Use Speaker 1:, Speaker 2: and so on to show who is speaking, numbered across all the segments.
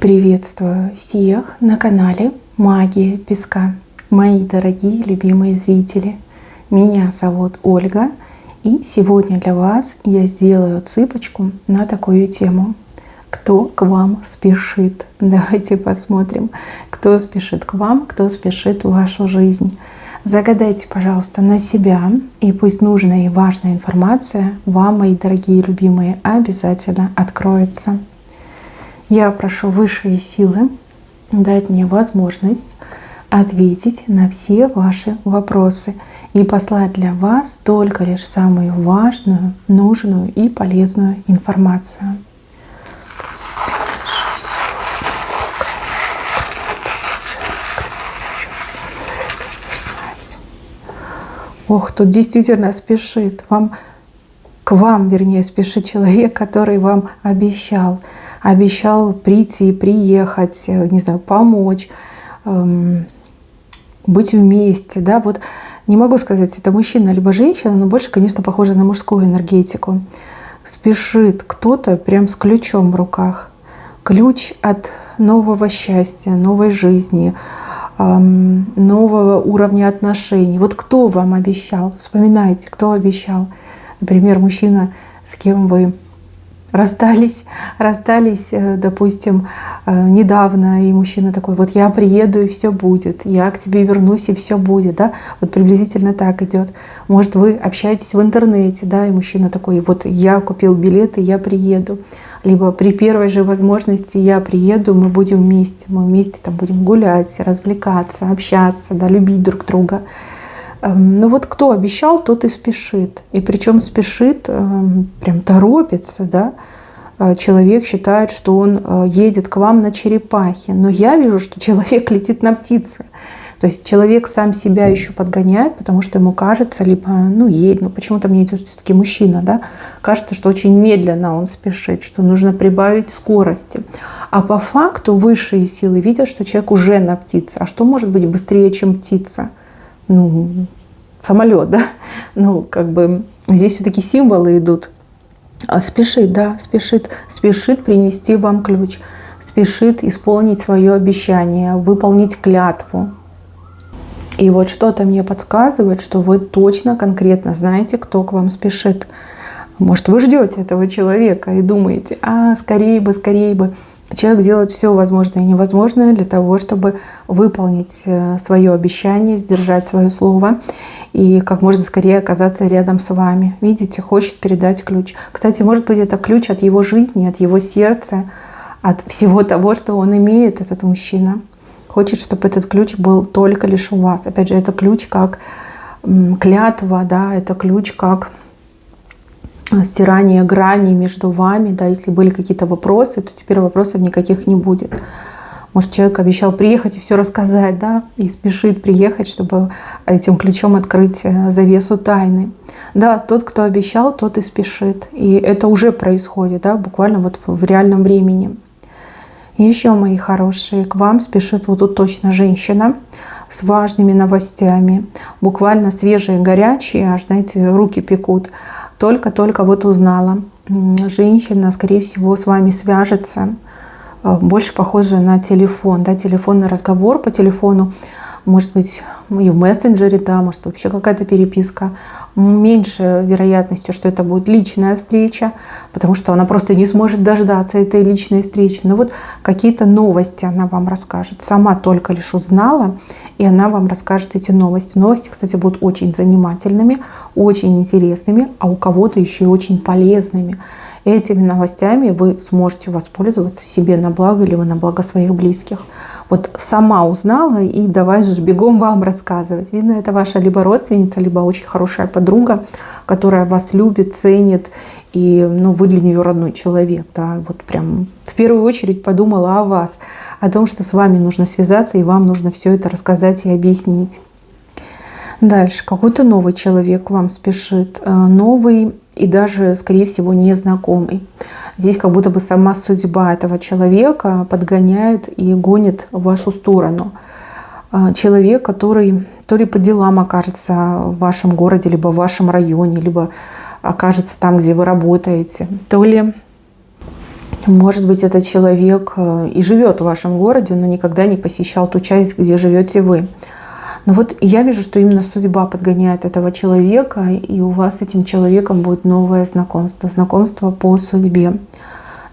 Speaker 1: Приветствую всех на канале Магия Песка. Мои дорогие любимые зрители, меня зовут Ольга, и сегодня для вас я сделаю цыпочку на такую тему. Кто к вам спешит? Давайте посмотрим, кто спешит к вам, кто спешит в вашу жизнь. Загадайте, пожалуйста, на себя, и пусть нужная и важная информация вам, мои дорогие любимые, обязательно откроется. Я прошу высшие силы дать мне возможность ответить на все ваши вопросы и послать для вас только лишь самую важную, нужную и полезную информацию. Ох, тут действительно спешит. К вам, вернее, спешит человек, который вам обещал прийти, приехать, не знаю, помочь, быть вместе, да, вот не могу сказать, это мужчина либо женщина, но больше, конечно, похоже на мужскую энергетику. Спешит кто-то прям с ключом в руках. Ключ от нового счастья, новой жизни, нового уровня отношений. Вот кто вам обещал? Вспоминайте, кто обещал. Например, мужчина, с кем вы расстались, допустим, недавно, и мужчина такой: вот я приеду и все будет, я к тебе вернусь и все будет, да, вот приблизительно так идет. Может, вы общаетесь в интернете, да, и мужчина такой: вот я купил билеты, я приеду, либо при первой же возможности я приеду, мы будем вместе там будем гулять, развлекаться, общаться, да, любить друг друга. Но вот кто обещал, тот и спешит. И причем спешит, прям торопится, да. Человек считает, что он едет к вам на черепахе. Но я вижу, что человек летит на птице. То есть человек сам себя еще подгоняет, потому что ему кажется, либо, почему-то мне идет все-таки мужчина, да, кажется, что очень медленно он спешит, что нужно прибавить скорости. А по факту высшие силы видят, что человек уже на птице. А что может быть быстрее, чем птица? Самолет, да? Здесь все-таки символы идут. Спешит, да, спешит принести вам ключ, спешит исполнить свое обещание, выполнить клятву. И вот что-то мне подсказывает, что вы точно, конкретно знаете, кто к вам спешит. Может, вы ждете этого человека и думаете: скорее бы. Человек делает все возможное и невозможное для того, чтобы выполнить свое обещание, сдержать свое слово и как можно скорее оказаться рядом с вами. Видите, хочет передать ключ. Кстати, может быть, это ключ от его жизни, от его сердца, от всего того, что он имеет, этот мужчина. Хочет, чтобы этот ключ был только лишь у вас. Опять же, это ключ как клятва, да, это ключ как стирание граней между вами, да, если были какие-то вопросы, то теперь вопросов никаких не будет. Может, человек обещал приехать и все рассказать, да, и спешит приехать, чтобы этим ключом открыть завесу тайны. Да, тот, кто обещал, тот и спешит. И это уже происходит, да, буквально вот в реальном времени. Еще, мои хорошие, к вам спешит вот тут точно женщина с важными новостями. Буквально свежие, горячие, аж, знаете, руки пекут. Только вот узнала. Женщина, скорее всего, с вами свяжется. Больше похоже на телефон, да, телефонный разговор по телефону. Может быть, и в мессенджере, да, может вообще какая-то переписка. Меньше вероятностью, что это будет личная встреча, потому что она просто не сможет дождаться этой личной встречи. Но вот какие-то новости она вам расскажет. Сама только лишь узнала, и она вам расскажет эти новости. Новости, кстати, будут очень занимательными, очень интересными, а у кого-то еще и очень полезными. Этими новостями вы сможете воспользоваться себе на благо или на благо своих близких. Вот сама узнала и давай же бегом вам рассказывать. Видно, это ваша либо родственница, либо очень хорошая подруга, которая вас любит, ценит, и вы для нее родной человек. Да? Вот прям в первую очередь подумала о вас, о том, что с вами нужно связаться, и вам нужно все это рассказать и объяснить. Дальше. Какой-то новый человек к вам спешит. Новый и даже, скорее всего, незнакомый. Здесь как будто бы сама судьба этого человека подгоняет и гонит в вашу сторону. Человек, который то ли по делам окажется в вашем городе, либо в вашем районе, либо окажется там, где вы работаете, то ли Может быть, этот человек и живет в вашем городе, но никогда не посещал ту часть, где живете вы. Но вот я вижу, что именно судьба подгоняет этого человека, и у вас с этим человеком будет новое знакомство. Знакомство по судьбе.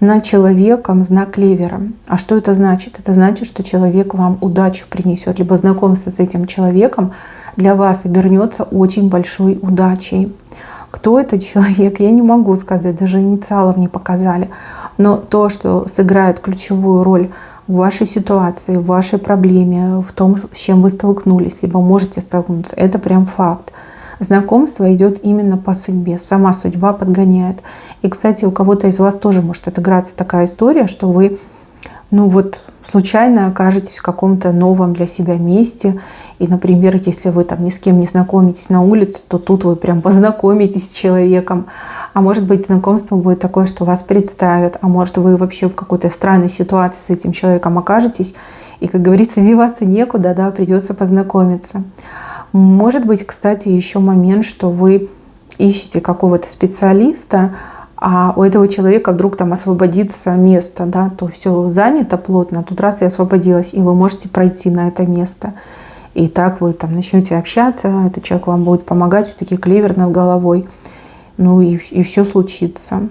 Speaker 1: Над человеком знак клевера. А что это значит? Это значит, что человек вам удачу принесет. Либо знакомство с этим человеком для вас обернется очень большой удачей. Кто этот человек, я не могу сказать, даже инициалов не показали. Но то, что сыграет ключевую роль в вашей ситуации, в вашей проблеме, в том, с чем вы столкнулись, либо можете столкнуться, это прям факт. Знакомство идет именно по судьбе, сама судьба подгоняет. И, кстати, у кого-то из вас тоже может отыграться такая история, что вы, случайно окажетесь в каком-то новом для себя месте. И, например, если вы там ни с кем не знакомитесь на улице, то тут вы прям познакомитесь с человеком. А может быть, знакомство будет такое, что вас представят. А может, вы вообще в какой-то странной ситуации с этим человеком окажетесь. И, как говорится, деваться некуда, да, придется познакомиться. Может быть, кстати, еще момент, что вы ищете какого-то специалиста, а у этого человека вдруг там освободится место, да, то все занято плотно, тут раз и освободилось, и вы можете пройти на это место. И так вы там начнете общаться, этот человек вам будет помогать, все-таки клевер над головой, и все случится.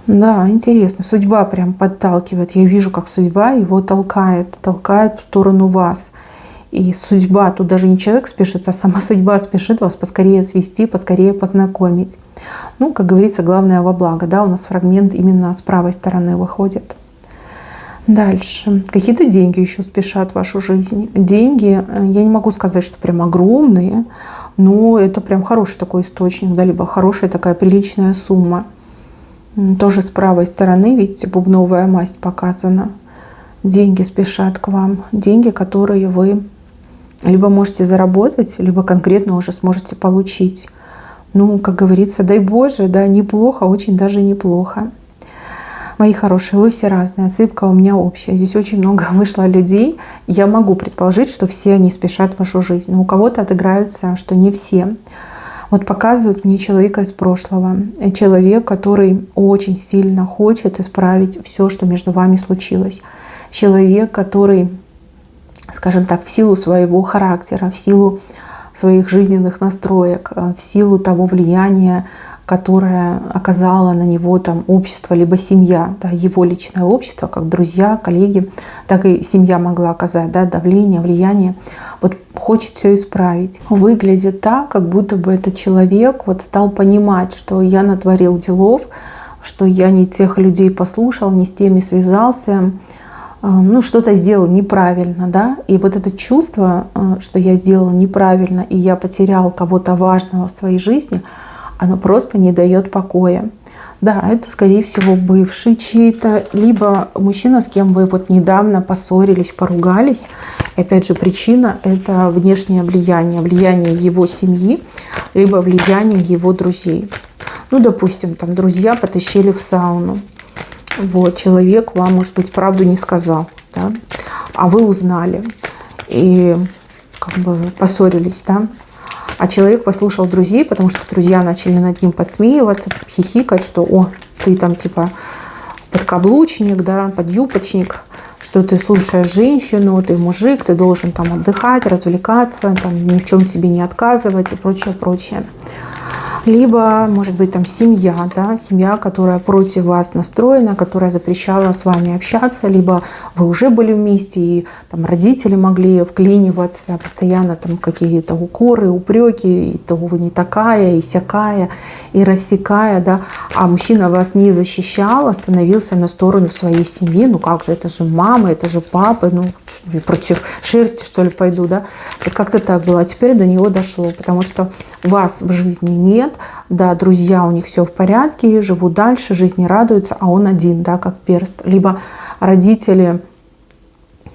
Speaker 1: Да, интересно, судьба прям подталкивает, я вижу, как судьба его толкает в сторону вас. И судьба, тут даже не человек спешит, а сама судьба спешит вас поскорее свести, поскорее познакомить. Как говорится, главное во благо. Да, у нас фрагмент именно с правой стороны выходит. Дальше. Какие-то деньги еще спешат в вашу жизнь. Деньги, я не могу сказать, что прям огромные, но это прям хороший такой источник, да, либо хорошая такая приличная сумма. Тоже с правой стороны, видите, бубновая масть показана. Деньги спешат к вам. Деньги, которые вы либо можете заработать, либо конкретно уже сможете получить. Как говорится, дай Боже, да, неплохо, очень даже неплохо. Мои хорошие, вы все разные, отсыпка у меня общая. Здесь очень много вышло людей. Я могу предположить, что все они спешат в вашу жизнь. Но у кого-то отыграется, что не все. Вот показывают мне человека из прошлого. Человек, который очень сильно хочет исправить все, что между вами случилось. Человек, который, скажем так, в силу своего характера, в силу своих жизненных настроек, в силу того влияния, которое оказало на него там общество, либо семья, да, его личное общество, как друзья, коллеги, так и семья могла оказать, да, давление, влияние. Вот хочет все исправить. Выглядит так, как будто бы этот человек стал понимать, что я натворил делов, что я не тех людей послушал, не с теми связался, что-то сделал неправильно, да, и вот это чувство, что я сделал неправильно, и я потерял кого-то важного в своей жизни, оно просто не дает покоя. Да, это, скорее всего, бывший чей-то, либо мужчина, с кем вы недавно поссорились, поругались. И опять же, причина – это внешнее влияние его семьи, либо влияние его друзей. Допустим, там друзья потащили в сауну. Человек вам, может быть, правду не сказал, да? А вы узнали и поссорились, да? А человек послушал друзей, потому что друзья начали над ним подсмеиваться, хихикать, что ты там подкаблучник, да, подюбочник, что ты слушаешь женщину, ты мужик, ты должен там отдыхать, развлекаться, там, ни в чем тебе не отказывать и прочее, прочее. Либо, может быть, там семья, да, семья, которая против вас настроена, которая запрещала с вами общаться, либо вы уже были вместе, и там родители могли вклиниваться, постоянно там какие-то укоры, упреки, и то вы не такая, и сякая, и рассекая, да, а мужчина вас не защищал, становился на сторону своей семьи, как же, это же мама, это же папа, против шерсти, что ли, пойду, да, вот как-то так было, а теперь до него дошло, потому что вас в жизни нет, да, друзья, у них все в порядке, живут дальше, жизни радуются, а он один, да, как перст. Либо родители,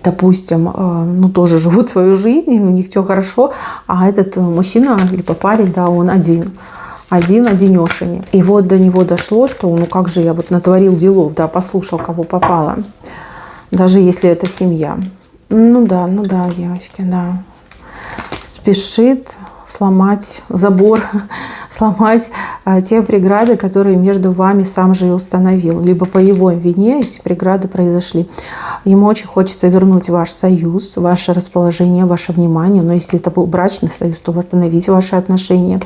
Speaker 1: допустим, тоже живут свою жизнь, у них все хорошо, а этот мужчина, либо парень, да, он одинешенек. И до него дошло, что как же я натворил делов, да, послушал, кого попало, даже если это семья. Да, девочки, да. Спешит сломать забор сломать те преграды, которые между вами сам же и установил. Либо по его вине эти преграды произошли. Ему очень хочется вернуть ваш союз, ваше расположение, ваше внимание. Но если это был брачный союз, то восстановить ваши отношения.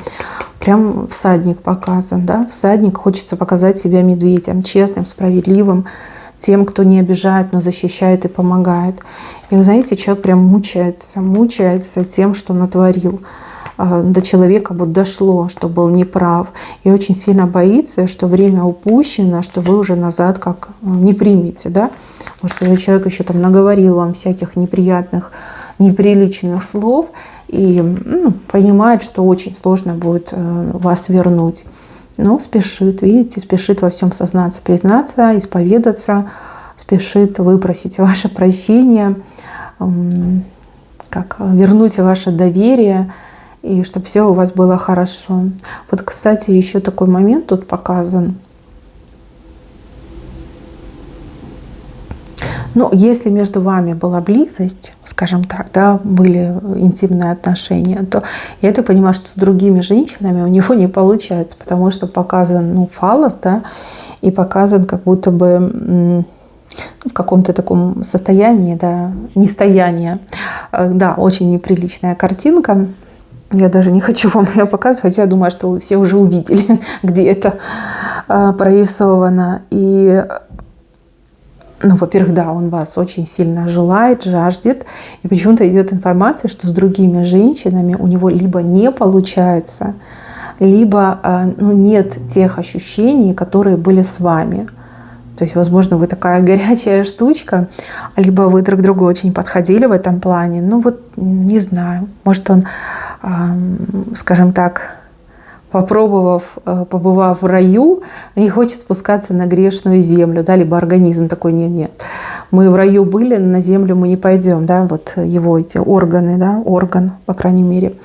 Speaker 1: Прям всадник показан, да? Всадник хочется показать себя медведем, честным, справедливым, тем, кто не обижает, но защищает и помогает. И вы знаете, человек прям мучается тем, что натворил. До человека вот дошло, что был неправ. И очень сильно боится, что время упущено, что вы уже назад как не примете, да? Может, этот человек еще там наговорил вам всяких неприятных, неприличных слов и понимает, что очень сложно будет вас вернуть. Но спешит, видите, спешит во всем сознаться, признаться, исповедаться, спешит выпросить ваше прощение, как вернуть ваше доверие, и чтобы все у вас было хорошо. Вот, кстати, еще такой момент тут показан. Ну, если между вами была близость, скажем так, да, были интимные отношения, то я так понимаю, что с другими женщинами у него не получается, потому что показан фаллос, да, и показан как будто бы в каком-то таком состоянии, да, нестояния. Да, очень неприличная картинка. Я даже не хочу вам ее показывать, хотя я думаю, что вы все уже увидели, где это прорисовано. И во-первых, да, он вас очень сильно желает, жаждет. И почему-то идет информация, что с другими женщинами у него либо не получается, либо нет тех ощущений, которые были с вами. То есть, возможно, вы такая горячая штучка, либо вы друг другу очень подходили в этом плане. Не знаю. Может, он, скажем так, побывав в раю, не хочет спускаться на грешную землю, да, либо организм такой, нет. Мы в раю были, на землю мы не пойдем, да, вот его эти органы, да, орган, по крайней мере.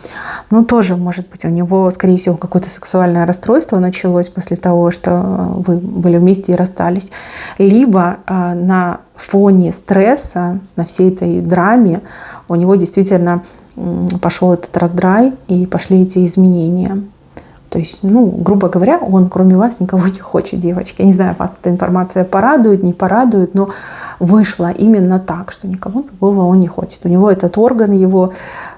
Speaker 1: Тоже, может быть, у него, скорее всего, какое-то сексуальное расстройство началось после того, что вы были вместе и расстались. Либо на фоне стресса, на всей этой драме у него действительно пошел этот раздрай и пошли эти изменения. То есть, грубо говоря, он кроме вас никого не хочет, девочки. Я не знаю, вас эта информация порадует, не порадует, но вышло именно так, что никого другого он не хочет. У него этот орган его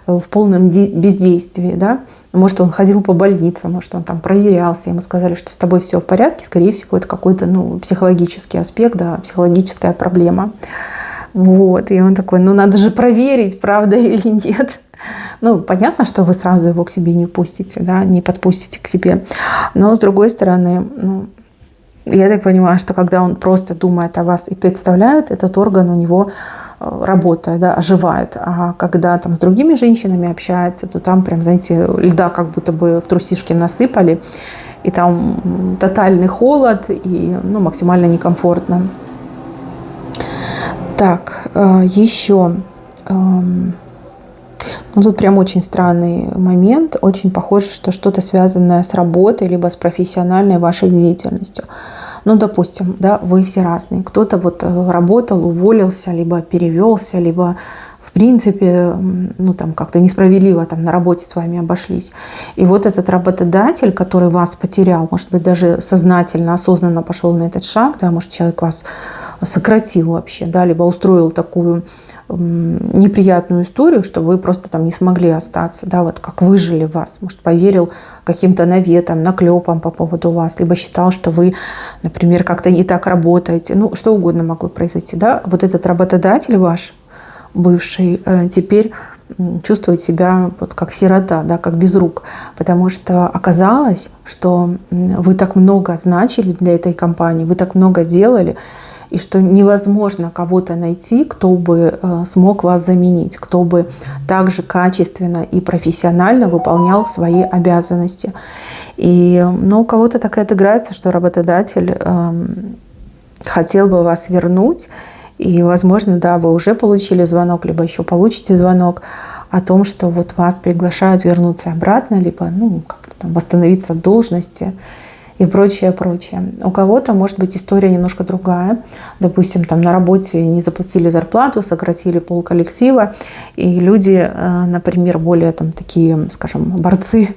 Speaker 1: в полном бездействии, да. Может, он ходил по больницам, может, он там проверялся, ему сказали, что с тобой все в порядке. Скорее всего, это какой-то психологический аспект, да, психологическая проблема. Вот. И он такой, надо же проверить, правда или нет. Понятно, что вы сразу его к себе не пустите, да, не подпустите к себе. Но, с другой стороны, я так понимаю, что когда он просто думает о вас и представляет, этот орган у него работает, да, оживает. А когда там с другими женщинами общается, то там прям, знаете, льда как будто бы в трусишки насыпали. И там тотальный холод и максимально некомфортно. Так, еще... тут прям очень странный момент. Очень похоже, что что-то связанное с работой, либо с профессиональной вашей деятельностью. Допустим, да, вы все разные. Кто-то работал, уволился, либо перевелся, либо в принципе, как-то несправедливо на работе с вами обошлись. И вот этот работодатель, который вас потерял, может быть, даже сознательно, осознанно пошел на этот шаг, да, может, человек вас сократил вообще, да, либо устроил такую неприятную историю, что вы просто не смогли остаться, да, вот как выжили вас, может, поверил каким-то наветам, наклепам по поводу вас, либо считал, что вы, например, как-то не так работаете, что угодно могло произойти, да, вот этот работодатель ваш, бывший, теперь чувствует себя как сирота, да, как без рук, потому что оказалось, что вы так много значили для этой компании, вы так много делали, и что невозможно кого-то найти, кто бы смог вас заменить, кто бы также качественно и профессионально выполнял свои обязанности. И у кого-то так и отыграется, что работодатель хотел бы вас вернуть, и, возможно, да, вы уже получили звонок, либо еще получите звонок о том, что вас приглашают вернуться обратно, либо как-то восстановиться в должности. и прочее, прочее. У кого-то может быть история немножко другая. Допустим, там на работе не заплатили зарплату, сократили полколлектива, и люди, например, более там такие, скажем, борцы,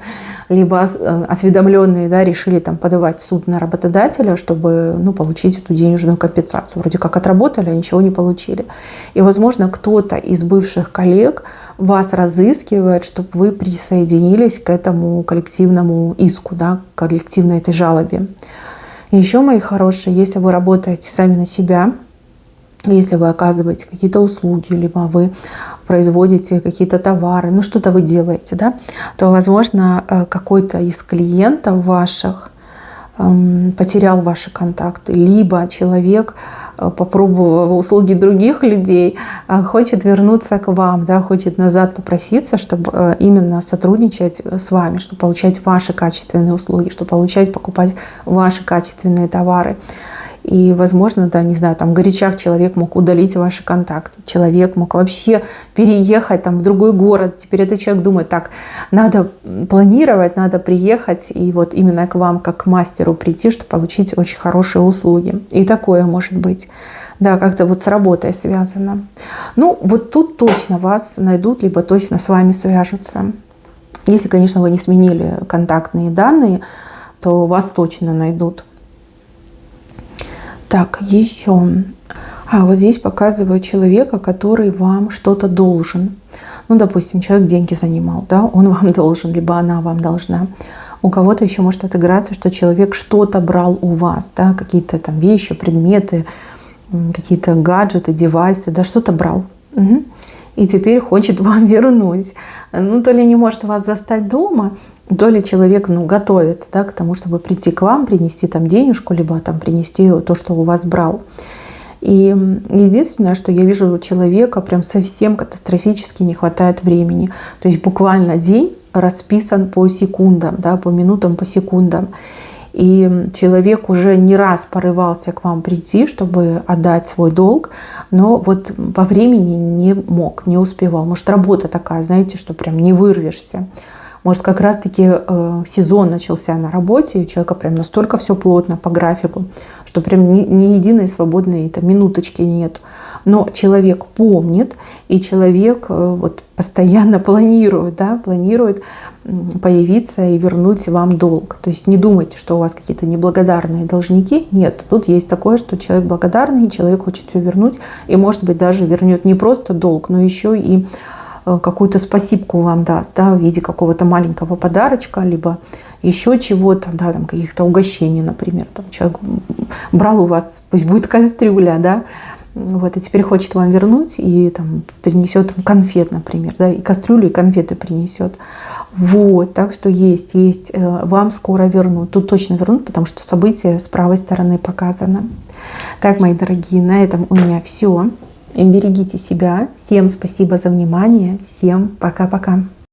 Speaker 1: либо осведомленные, да, решили там подавать в суд на работодателя, чтобы, ну, получить эту денежную компенсацию. Вроде как отработали, а ничего не получили. И, возможно, кто-то из бывших коллег вас разыскивает, чтобы вы присоединились к этому коллективному иску, да, к коллективной этой жалобе. И еще, мои хорошие, если вы работаете сами на себя, если вы оказываете какие-то услуги, либо вы производите какие-то товары, ну что-то вы делаете, да, то, возможно, какой-то из клиентов ваших потерял ваши контакты, либо человек, попробовав услуги других людей, хочет вернуться к вам, да, хочет назад попроситься, чтобы именно сотрудничать с вами, чтобы получать ваши качественные услуги, чтобы покупать ваши качественные товары. И, возможно, да, не знаю, там горячах человек мог удалить ваши контакты, человек мог вообще переехать там в другой город. Теперь этот человек думает, так, надо планировать, надо приехать и вот именно к вам, как к мастеру прийти, чтобы получить очень хорошие услуги. И такое может быть. Да, как-то вот с работой связано. Ну, вот тут точно вас найдут, либо точно с вами свяжутся. Если, конечно, вы не сменили контактные данные, то вас точно найдут. Так, еще. Вот здесь показывают человека, который вам что-то должен. Ну, допустим, человек деньги занимал, да, он вам должен, либо она вам должна. У кого-то еще может отыграться, что человек что-то брал у вас, да, какие-то там вещи, предметы, какие-то гаджеты, девайсы, да, что-то брал. Угу. И теперь хочет вам вернуть. Ну, то ли не может вас застать дома, то ли человек, ну, готовится, да, к тому, чтобы прийти к вам, принести там денежку, либо там принести то, что у вас брал. И единственное, что я вижу у человека, прям совсем катастрофически не хватает времени. То есть буквально день расписан по секундам, да, по минутам, по секундам. И человек уже не раз порывался к вам прийти, чтобы отдать свой долг, но вот по времени не мог, не успевал. Может, работа такая, знаете, что прям не вырвешься. Может, как раз-таки сезон начался на работе, и у человека прям настолько все плотно по графику, что прям ни единой свободной там, минуточки нет. Но человек помнит, и человек вот постоянно планирует, да, планирует появиться и вернуть вам долг. То есть не думайте, что у вас какие-то неблагодарные должники. Нет, тут есть такое, что человек благодарный, и человек хочет все вернуть, и, может быть, даже вернет не просто долг, но еще и какую-то спасибку вам даст, да, в виде какого-то маленького подарочка, либо еще чего-то, да, там каких-то угощений, например. Там человек брал у вас, пусть будет кастрюля, да, вот, и теперь хочет вам вернуть и там принесет конфет, например, да, и кастрюлю, и конфеты принесет. Вот, так что есть, вам скоро вернут. Тут точно вернут, потому что событие с правой стороны показано. Так, мои дорогие, на этом у меня все. Берегите себя. Всем спасибо за внимание. Всем пока-пока.